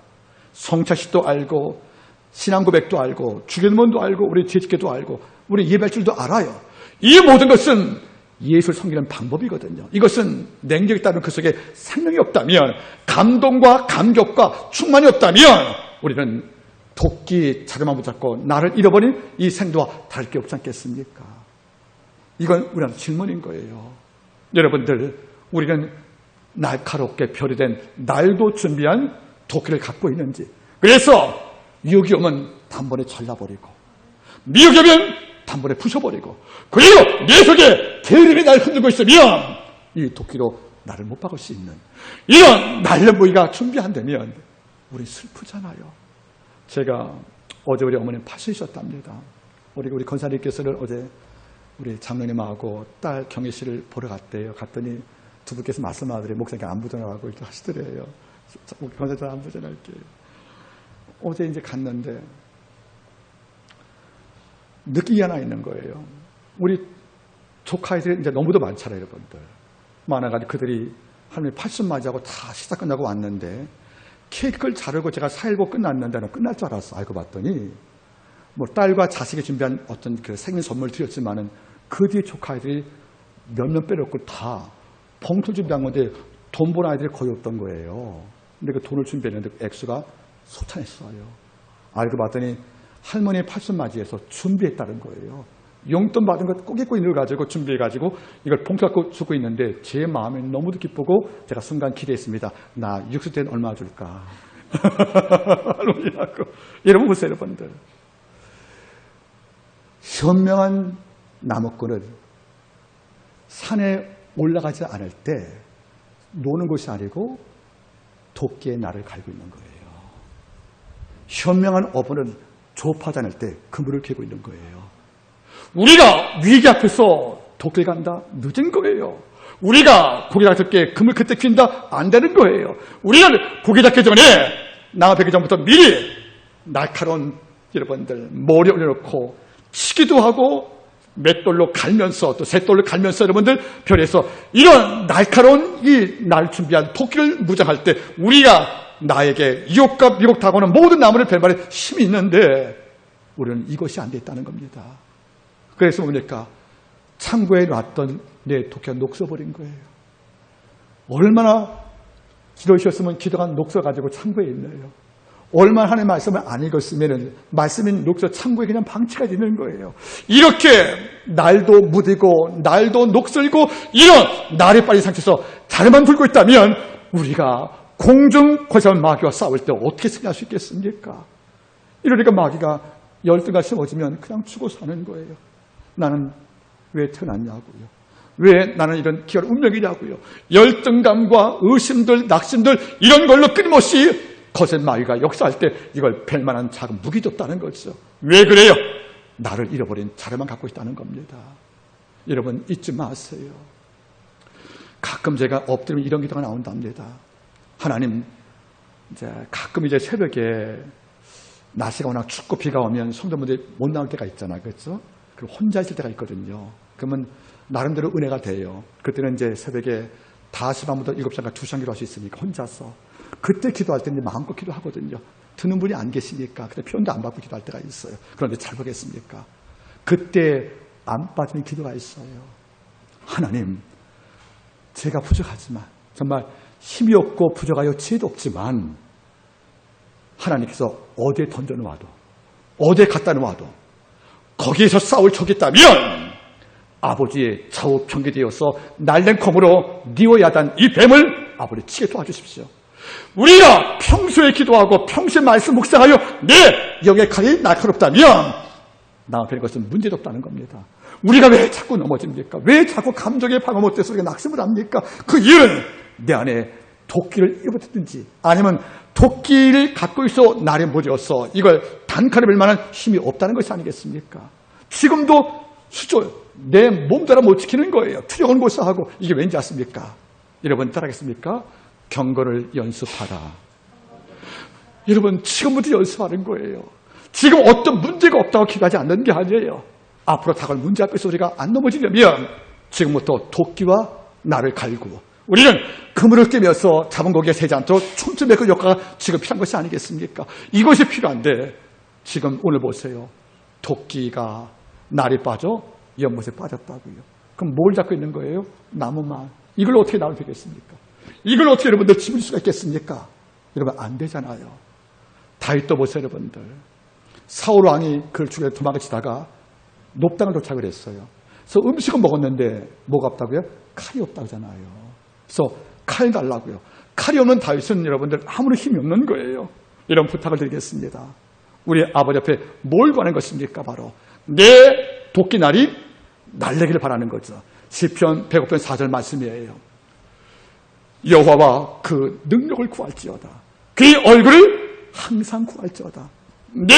성찬식도 알고 신앙 고백도 알고 주기도문도 알고 우리 죄짓기도 알고 우리 예배할 줄도 알아요. 이 모든 것은 예수를 섬기는 방법이거든요. 이것은 냉정이 있다면 그 속에 생명이 없다면 감동과 감격과 충만이 없다면 우리는 도끼 자루만 붙잡고 나를 잃어버린 이 생도와 다를 게 없지 않겠습니까? 이건 우리한테 질문인 거예요. 여러분들 우리는 날카롭게 별이 된 날도 준비한 도끼를 갖고 있는지. 그래서 미혹이 오면 단번에 잘라버리고 미혹이 오면 단번에 부셔버리고 그리고 내 속에 게으름이 날 흔들고 있으면 이 도끼로 나를 못 박을 수 있는 이런 날름무이가 준비한다면 우리 슬프잖아요. 제가 어제 우리 어머님 80이셨답니다. 우리 권사님께서는 어제 우리 장로님하고 딸 경혜 씨를 보러 갔대요. 갔더니 두 분께서 말씀하더니 목사님께 안부 전하고 이렇게 하시더래요. 권사님 안부 전할게요. 어제 이제 갔는데 느낌이 하나 있는 거예요. 우리 조카애들이 이제 너무도 많잖아요, 여러분들. 많아가지고 그들이 하나님 80 맞이하고 다 식사 끝나고 왔는데 케이크를 자르고 제가 4일고 끝났는데 끝날 줄 알았어. 알고 봤더니 뭐 딸과 자식이 준비한 어떤 그 생일 선물 드렸지만은 그 뒤에 조카애들이 몇 명 빼놓고 다 봉투 준비한 건데 돈 버는 아이들이 거의 없던 거예요. 근데 그 돈을 준비했는데 액수가 소찬했어요. 알고 봤더니 할머니 80 맞이해서 준비했다는 거예요. 용돈 받은 것 꼬깃꼬깃 넣어가지고 준비해가지고 이걸 봉투 갖고 주고 있는데 제 마음이 너무도 기쁘고 제가 순간 기대했습니다. 나 60 때는 얼마 줄까? 할머니라고. 여러분 보세요, 여러분들. 현명한 나무꾼은 산에 올라가지 않을 때 노는 것이 아니고 도끼에 날을 갈고 있는 거예요. 현명한 어부는 조업하지 않을 때 그물을 캐고 있는 거예요. 우리가 위기 앞에서 도끼를 간다? 늦은 거예요. 우리가 고기 잡을 때 그물 그때 핀다? 안 되는 거예요. 우리는 고기 잡기 전에 나가 뵙기 전부터 미리 날카로운 여러분들 머리 올려놓고 치기도 하고 맷돌로 갈면서 또 셋돌로 갈면서 여러분들 별에서 이런 날카로운 이 날 준비한 도끼를 무장할 때 우리가 나에게 유혹과 미혹하고는 모든 나무를 벨말에 힘이 있는데 우리는 이것이 안 됐다는 겁니다. 그래서 뭡니까? 창고에 놨던 내 도끼가 녹서버린 거예요. 얼마나 기도하셨으면 기도가 녹서가지고 창고에 있네요. 얼마나 하나님의 말씀을 안 읽었으면 말씀이 녹서 창고에 그냥 방치가 되는 거예요. 이렇게 날도 무디고 날도 녹슬고 이런 날이 빨리 상처에서 자르만 불고 있다면 우리가 공중 거짓말 마귀와 싸울 때 어떻게 승리할 수 있겠습니까? 이러니까 마귀가 열등감 심어지면 그냥 죽어 사는 거예요. 나는 왜 태어났냐고요. 왜 나는 이런 귀한 운명이냐고요. 열등감과 의심들, 낙심들 이런 걸로 끊임없이 거짓 마귀가 역사할 때 이걸 뵐 만한 작은 무기도 없다는 거죠. 왜 그래요? 나를 잃어버린 자료만 갖고 있다는 겁니다. 여러분 잊지 마세요. 가끔 제가 엎드리면 이런 기도가 나온답니다. 하나님, 가끔 이제 새벽에 날씨가 워낙 춥고 비가 오면 성도분들이 못 나올 때가 있잖아요. 그렇죠? 그리고 혼자 있을 때가 있거든요. 그러면 나름대로 은혜가 돼요. 그때는 이제 새벽에 5시반부터 7시간까지 2시간 기도할 수 있으니까 혼자서. 그때 기도할 때는 마음껏 기도하거든요. 듣는 분이 안 계시니까. 그때 표현도 안 받고 기도할 때가 있어요. 그런데 잘 보겠습니까? 그때 안 빠지는 기도가 있어요. 하나님, 제가 부족하지만 정말 힘이 없고 부족하여 지혜도 없지만 하나님께서 어디에 던져놓아도 어디에 갖다 놓아도 거기에서 싸울 적이 있다면 아버지의 좌우 편기되어서 날랭컴으로 니오야단 이 뱀을 아버지 치게 도와주십시오. 우리가 평소에 기도하고 평소에 말씀 묵상하여 내 영의 칼이 날카롭다면 나 앞에 것은 문제도 없다는 겁니다. 우리가 왜 자꾸 넘어집니까? 왜 자꾸 감정에 방어 못해서 우리가 낙심을 합니까? 그 이유는 내 안에 도끼를 입어뜯든지 아니면 도끼를 갖고 있어 날에 못이어서 이걸 단칼에 뵐 만한 힘이 없다는 것이 아니겠습니까? 지금도 수조 내 몸따라 못 지키는 거예요. 투정은 고사하고 이게 왠지 아십니까? 여러분 따라하겠습니까? 경건을 연습하라. 여러분 지금부터 연습하는 거예요. 지금 어떤 문제가 없다고 기도하지 않는 게 아니에요. 앞으로 다가올 문제 앞에서 우리가 안 넘어지려면 지금부터 도끼와 나를 갈고 우리는 그물을 꿰면서 잡은 고기가 새지 않도록 촘촘히 그 효과가 지금 필요한 것이 아니겠습니까? 이것이 필요한데 지금 오늘 보세요. 도끼가 날이 빠져 연못에 빠졌다고요. 그럼 뭘 잡고 있는 거예요? 나무만. 이걸 어떻게 나오면 되겠습니까? 이걸 어떻게 여러분들 집을 수가 있겠습니까? 여러분 안 되잖아요. 다윗도 보세요 여러분들. 사울 왕이 그를 죽여 도망치다가 높당을 도착을 했어요. 그래서 음식은 먹었는데 뭐가 없다고요? 칼이 없다고 하잖아요. 그래서 칼 달라고요. 칼이 없는 다윗은 여러분들 아무리 힘이 없는 거예요. 이런 부탁을 드리겠습니다. 우리 아버지 앞에 뭘 구하는 것입니까? 바로 내 도끼날이 날래기를 바라는 거죠. 시편 105편 4절 말씀이에요. 여호와와 그 능력을 구할지어다. 그의 얼굴을 항상 구할지어다. 내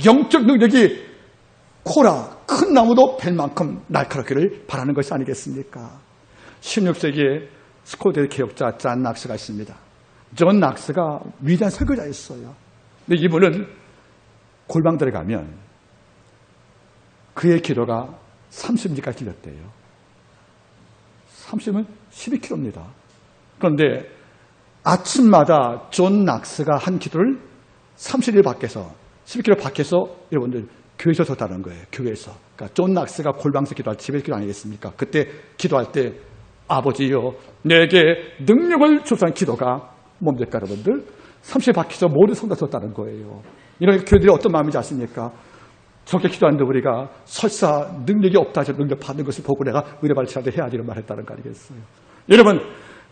영적 능력이 코라 큰 나무도 벨 만큼 날카롭기를 바라는 것이 아니겠습니까? 16세기에 스코트 개혁자 존 낙스가 있습니다. 존 낙스가 위대한 설교자였어요. 근데 이분은 골방들에 가면 그의 기도가 30미까지 길었대요. 30은 12km입니다. 그런데 아침마다 존 낙스가 한 기도를 30일 밖에서 12km 밖에서 여러분들 교회에서 줬다는 거예요. 교회에서. 그러니까 존 낙스가 골방에서 기도할 집에서 기도 아니겠습니까? 그때 기도할 때 아버지여 내게 능력을 주소한 기도가 뭡니까 여러분들? 30일 밖에서 모든 성도 줬다는 거예요. 이런 교회들이 어떤 마음인지 아십니까? 저렇게 기도하는데 우리가 설사 능력이 없다 해서 능력 받는 것을 보고 내가 은혜 발치하되 해야지 이런 말 했다는 거 아니겠어요? 여러분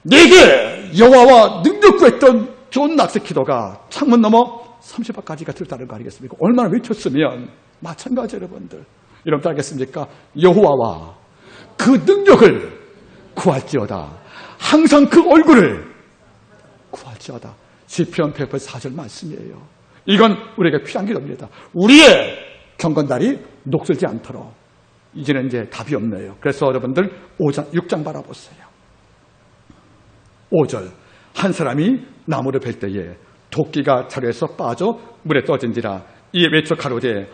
내게 여호와와 능력 구했던 존 낙스 기도가 창문 넘어 30밖까지가 들었다는 거 아니겠습니까? 얼마나 외쳤으면 마찬가지 여러분들. 여러분 알겠습니까? 여호와와 그 능력을 구할지어다. 항상 그 얼굴을 구할지어다. 시편 100편 4절 말씀이에요. 이건 우리에게 필요한 기도입니다. 우리의 경건달이 녹슬지 않도록. 이제는 이제 답이 없네요. 그래서 여러분들 5장, 6장 바라보세요. 5절 한 사람이 나무를 벨 때에 도끼가 자루에서 빠져 물에 떠진지라 이에 외쳐 가로되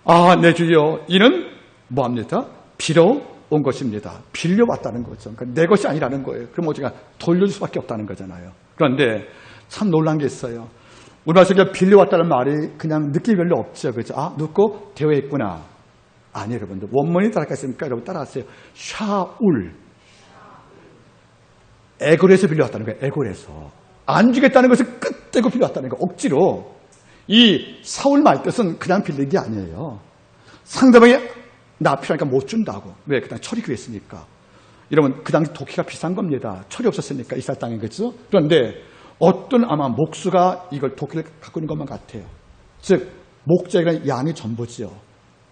아 내 주여 이는 뭐합니까? 비로 온 것입니다. 빌려왔다는 거죠. 그러니까 내 것이 아니라는 거예요. 그럼 우리가 돌려줄 수밖에 없다는 거잖아요. 그런데 참 놀란 게 있어요. 우리나라 빌려왔다는 말이 그냥 느낌이 별로 없죠. 그렇죠? 아, 눕고 대회했구나. 아니에요, 여러분들. 원문이 따라갔습니까? 여러분 따라하세요. 샤울. 애골에서 빌려왔다는 거예요. 애골에서. 안 주겠다는 것을 끝대고 빌려왔다는 거예요. 억지로. 이 사울 말 뜻은 그냥 빌린 게 아니에요. 상대방이 나 필요하니까 못 준다고. 왜? 그 당시 철이 그랬으니까. 이러면 그 당시 도끼가 비싼 겁니다. 철이 없었으니까 이스라엘 땅에. 그렇죠? 그런데 어떤 아마 목수가 이걸 도끼를 갖고 있는 것만 같아요. 즉 목재가 양이 전부지요.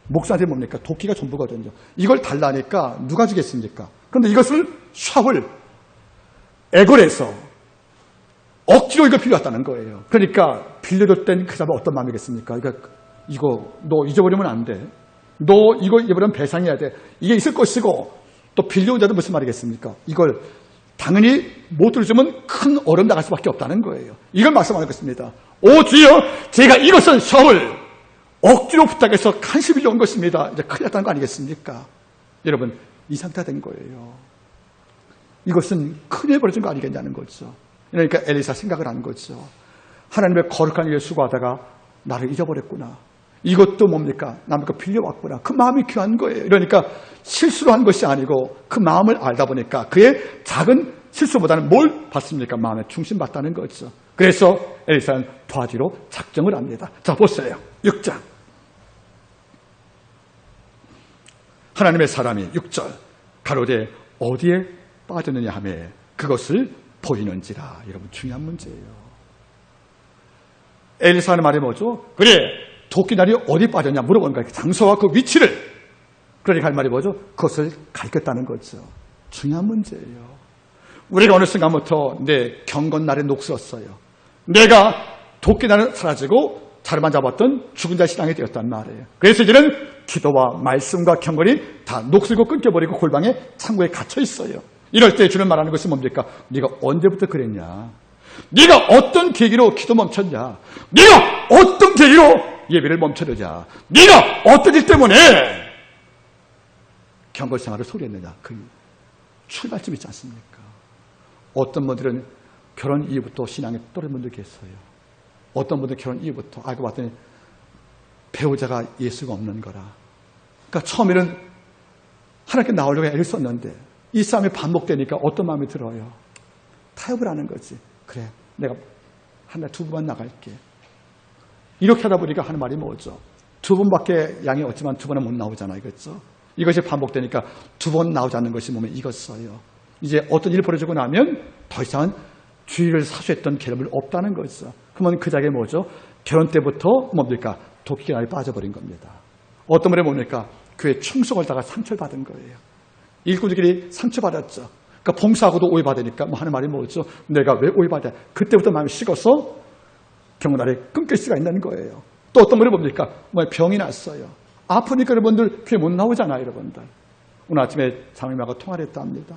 목수한테 뭡니까? 도끼가 전부거든요. 이걸 달라니까 누가 주겠습니까? 그런데 이것을 샤울 애골에서 억지로 이걸 빌려왔다는 거예요. 그러니까 빌려줬던 그 사람은 어떤 마음이겠습니까? 그러니까 이거 너 잊어버리면 안 돼. 너 이거 잊어버리면 배상해야 돼. 이게 있을 것이고 또 빌려온 자도 무슨 말이겠습니까? 이걸 당연히 못 들어주면 큰 어려움 나갈 수밖에 없다는 거예요. 이걸 말씀하겠습니다. 오 주여, 제가 이것은 샤울 억지로 부탁해서 간신히 빌려온 것입니다. 이제 큰일 났다는 거 아니겠습니까? 여러분 이 상태가 된 거예요. 이것은 큰일 벌어진 거 아니겠냐는 거죠. 그러니까 엘리사 생각을 한 거죠. 하나님의 거룩한 일을 수고하다가 나를 잊어버렸구나. 이것도 뭡니까? 남의 거 빌려왔구나. 그 마음이 귀한 거예요. 그러니까 실수로 한 것이 아니고 그 마음을 알다 보니까 그의 작은 실수보다는 뭘 받습니까? 마음에 중심받다는 거죠. 그래서 엘리사는 도와주러 작정을 합니다. 자, 보세요. 6장. 하나님의 사람이 6절. 가로되 어디에 빠졌느냐 하며 그것을 보이는지라. 여러분 중요한 문제예요. 엘리사의 말이 뭐죠? 그래 도끼날이 어디 빠졌냐 물어보는 거예요. 장소와 그 위치를. 그러니까 할 말이 뭐죠? 그것을 가르쳤다는 거죠. 중요한 문제예요. 우리가 어느 순간부터 내 경건날에 녹슬었어요. 내가 도끼날은 사라지고 자르만 잡았던 죽은 자 신앙이 되었단 말이에요. 그래서 이제는 기도와 말씀과 경건이 다 녹슬고 끊겨버리고 골방에 창고에 갇혀 있어요. 이럴 때 주는 말하는 것이 뭡니까? 네가 언제부터 그랬냐? 네가 어떤 계기로 기도 멈췄냐? 네가 어떤 계기로 예배를 멈춰두냐? 네가 어떤 일 때문에 경건 생활을 소리했느냐? 그 출발점 있지 않습니까? 어떤 분들은 결혼 이후부터 신앙에 떨어진 분들 계세요. 어떤 분들은 결혼 이후부터 알고 봤더니 배우자가 예수가 없는 거라. 그러니까 처음에는 하나님께 나오려고 애를 썼는데 이 싸움이 반복되니까 어떤 마음이 들어요? 타협을 하는 거지. 그래, 내가 한 달 2번만 나갈게. 이렇게 하다 보니까 하는 말이 뭐죠? 2번밖에 양이 없지만 2번은 못 나오잖아요. 그렇죠? 이것이 반복되니까 2번 나오지 않는 것이 몸에 익었어요. 이제 어떤 일이 벌어지고 나면 더 이상 주의를 사수했던 계름을 없다는 거죠. 그러면 그 자리에 뭐죠? 결혼 때부터 뭡니까? 도끼날이 빠져버린 겁니다. 어떤 분이 뭡니까? 교회 충성을 다가 상처를 받은 거예요. 일꾼들끼리 상처받았죠. 그러니까 봉사하고도 오해받으니까 뭐 하는 말이 뭐죠? 내가 왜 오해받아? 그때부터 마음이 식어서 경건날에 끊길 수가 있는 거예요. 또 어떤 분이 뭡니까? 병이 났어요. 아프니까 여러분들 교회 못 나오잖아요, 여러분들. 오늘 아침에 장로님하고 통화를 했다 합니다.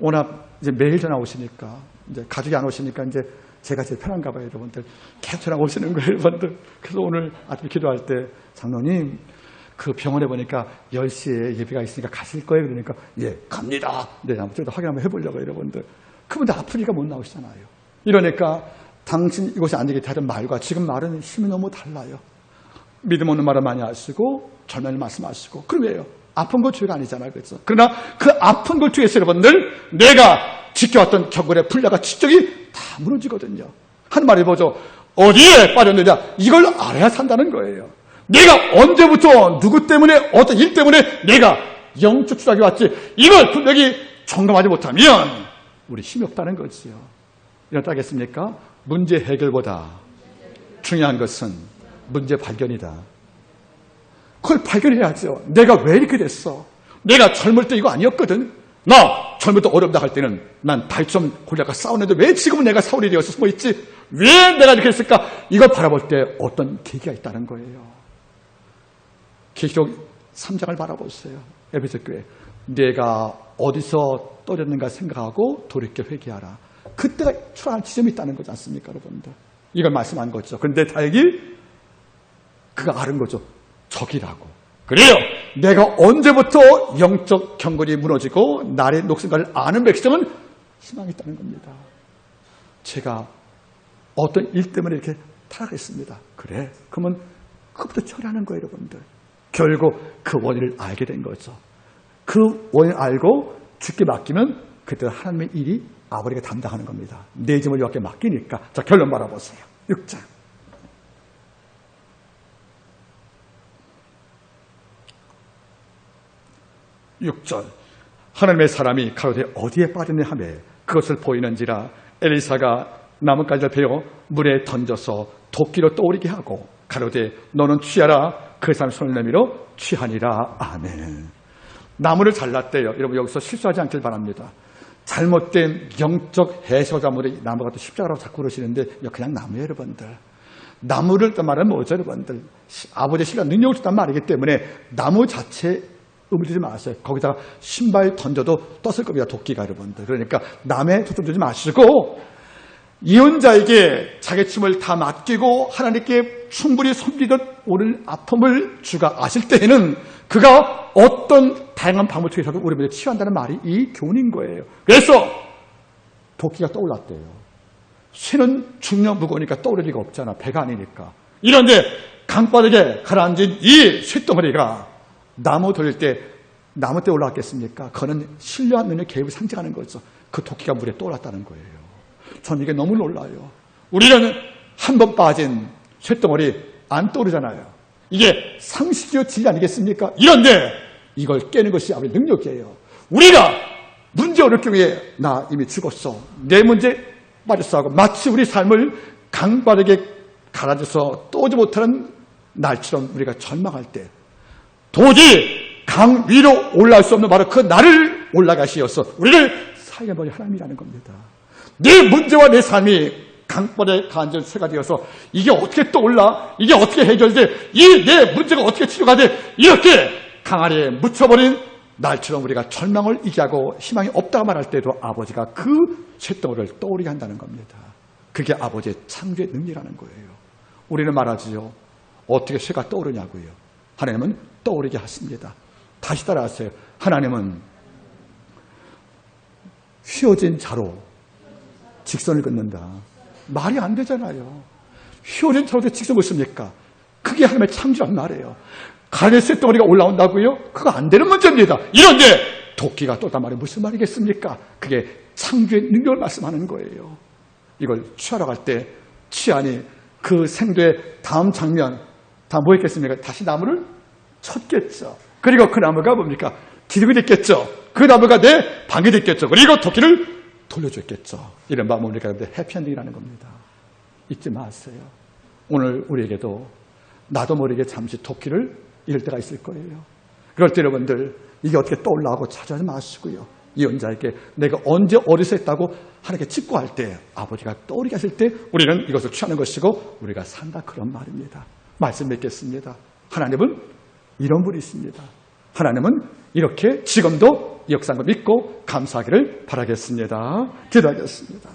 오늘 이제 매일 전화 오시니까 이제 가족이 안 오시니까 이제 제가 제일 편한가 봐요, 여러분들. 계속 전화 오시는 거예요, 여러분들. 그래서 오늘 아침에 기도할 때 장로님 그 병원에 보니까 10시에 예배가 있으니까 가실 거예요? 그러니까 예, 갑니다. 네, 아무튼 확인 한번 해보려고요, 여러분들. 그분들 아프니까 못 나오시잖아요. 이러니까 당신 이곳에 앉게 하던 말과 지금 말은 힘이 너무 달라요. 믿음 없는 말을 많이 하시고 절망을 말씀하시고. 그럼 왜요? 아픈 거 죄가 아니잖아요. 그렇죠? 그러나 그 아픈 걸 통해서 여러분들 내가 지켜왔던 경건의 분야가 지적이 다 무너지거든요. 한 말이 뭐죠? 어디에 빠졌느냐? 이걸 알아야 산다는 거예요. 내가 언제부터 누구 때문에 어떤 일 때문에 내가 영적 추락이 왔지 이걸 분명히 점검하지 못하면 우리 힘이 없다는 거지요. 이렇다 하겠습니까? 문제 해결보다 중요한 것은 문제 발견이다. 그걸 발견해야죠. 내가 왜 이렇게 됐어? 내가 젊을 때 이거 아니었거든. 나 젊을 때 어렵다 할 때는 난 발점 골리앗과 싸우는데 왜 지금은 내가 사울이 되어서 숨어있지? 왜 내가 이렇게 했을까? 이걸 바라볼 때 어떤 계기가 있다는 거예요. 계시록 3장을 바라보세요. 에베소 교회. 내가 어디서 떨어졌는가 생각하고 돌이켜 회개하라. 그때가 출발한 지점이 있다는 거지 않습니까, 여러분들? 이걸 말씀한 거죠. 그런데 다행히 그가 아는 거죠. 적이라고. 그래요. 내가 언제부터 영적 경건이 무너지고 나의 녹슨가를 아는 백성은 희망이 있다는 겁니다. 제가 어떤 일 때문에 이렇게 타락했습니다. 그래. 그러면 그것부터 처리하는 거예요, 여러분들. 결국 그 원인을 알게 된 거죠. 그 원인을 알고 주께 맡기면 그때 하나님의 일이 아버지가 담당하는 겁니다. 내 짐을 여호와께 맡기니까. 자, 결론 바라보세요. 6장. 6절. 하나님의 사람이 가로되 어디에 빠졌냐 하며 그것을 보이는지라 엘리사가 나뭇가지를 베어 물에 던져서 도끼로 떠오르게 하고 가로되 너는 취하라. 그 사람 손을 내밀어 취하니라. 아멘. 나무를 잘랐대요. 여러분 여기서 실수하지 않길 바랍니다. 잘못된 영적 해석자물이 나무가 또 십자가라고 자꾸 그러시는데 그냥 나무예요, 여러분들. 나무를 또 말하면 뭐죠, 여러분들? 아버지의 신과 능력을 줬단 말이기 때문에 나무 자체 의미 주지 마세요. 거기다가 신발 던져도 떴을 겁니다, 도끼가, 여러분들. 그러니까 남의 초점 주지 마시고 이혼자에게 자기 짐을 다 맡기고 하나님께 충분히 섬기던 오늘 아픔을 주가 아실 때에는 그가 어떤 다양한 방법을 통해서도 우리 몸에 치유한다는 말이 이 교훈인 거예요. 그래서 도끼가 떠올랐대요. 쇠는 중력 무거우니까 떠오를 리가 없잖아. 배가 아니니까. 이런데 강바닥에 가라앉은 이 쇳덩어리가 나무 돌릴 때 나무 때 올라왔겠습니까? 그는 신뢰한 눈의 개입을 상징하는 거죠. 그 도끼가 물에 떠올랐다는 거예요. 전 이게 너무 놀라요. 우리는 한 번 빠진 쇳덩어리 안 떠오르잖아요. 이게 상식적 진리 아니겠습니까? 이런데 이걸 깨는 것이 아버지의 능력이에요. 우리가 문제 어려울 경우에 나 이미 죽었어. 내 문제 빠졌어 하고 마치 우리 삶을 강바닥에 가라져서 떠오지 못하는 날처럼 우리가 절망할 때 도저히 강 위로 올라갈 수 없는 바로 그 나를 올라가시어서 우리를 살려버린 하나님이라는 겁니다. 내 문제와 내 삶이 강벌에 간절 새가 되어서 이게 어떻게 떠올라? 이게 어떻게 해결돼? 이 내 문제가 어떻게 치료가 돼? 이렇게 강 아래에 묻혀버린 날처럼 우리가 절망을 이기하고 희망이 없다고 말할 때도 아버지가 그 쇳덩어리를 떠오르게 한다는 겁니다. 그게 아버지의 창조의 능력이라는 거예요. 우리는 말하지요. 어떻게 쇠가 떠오르냐고요. 하나님은 떠오르게 하십니다. 다시 따라하세요. 하나님은 휘어진 자로 직선을 긋는다. 말이 안 되잖아요. 휘어진 자로 직선을 긋습니까? 그게 하나님의 창조란 말이에요. 가래 쇳덩어리가 올라온다고요? 그거 안 되는 문제입니다. 이런데 도끼가 떴단 말이 무슨 말이겠습니까? 그게 창조의 능력을 말씀하는 거예요. 이걸 취하러 갈 때 취하니 그 생도의 다음 장면 다 뭐 했겠습니까? 다시 나무를 쳤겠죠. 그리고 그 나무가 뭡니까? 기둥이 됐겠죠. 그 나무가 내 방이 됐겠죠. 그리고 도끼를 돌려줬겠죠. 이런 마음을 우리가 해피엔딩이라는 겁니다. 잊지 마세요. 오늘 우리에게도 나도 모르게 잠시 도끼를 잃을 때가 있을 거예요. 그럴 때 여러분들 이게 어떻게 떠올라하고 찾아하지 마시고요. 이혼자에게 내가 언제 어디서 했다고 하나님께 직고할 때 아버지가 떠오르게 하실 때 우리는 이것을 취하는 것이고 우리가 산다 그런 말입니다. 말씀 맺겠습니다. 하나님은 이런 분이십니다. 하나님은 이렇게 지금도 역사한 걸 믿고 감사하기를 바라겠습니다. 기도하겠습니다.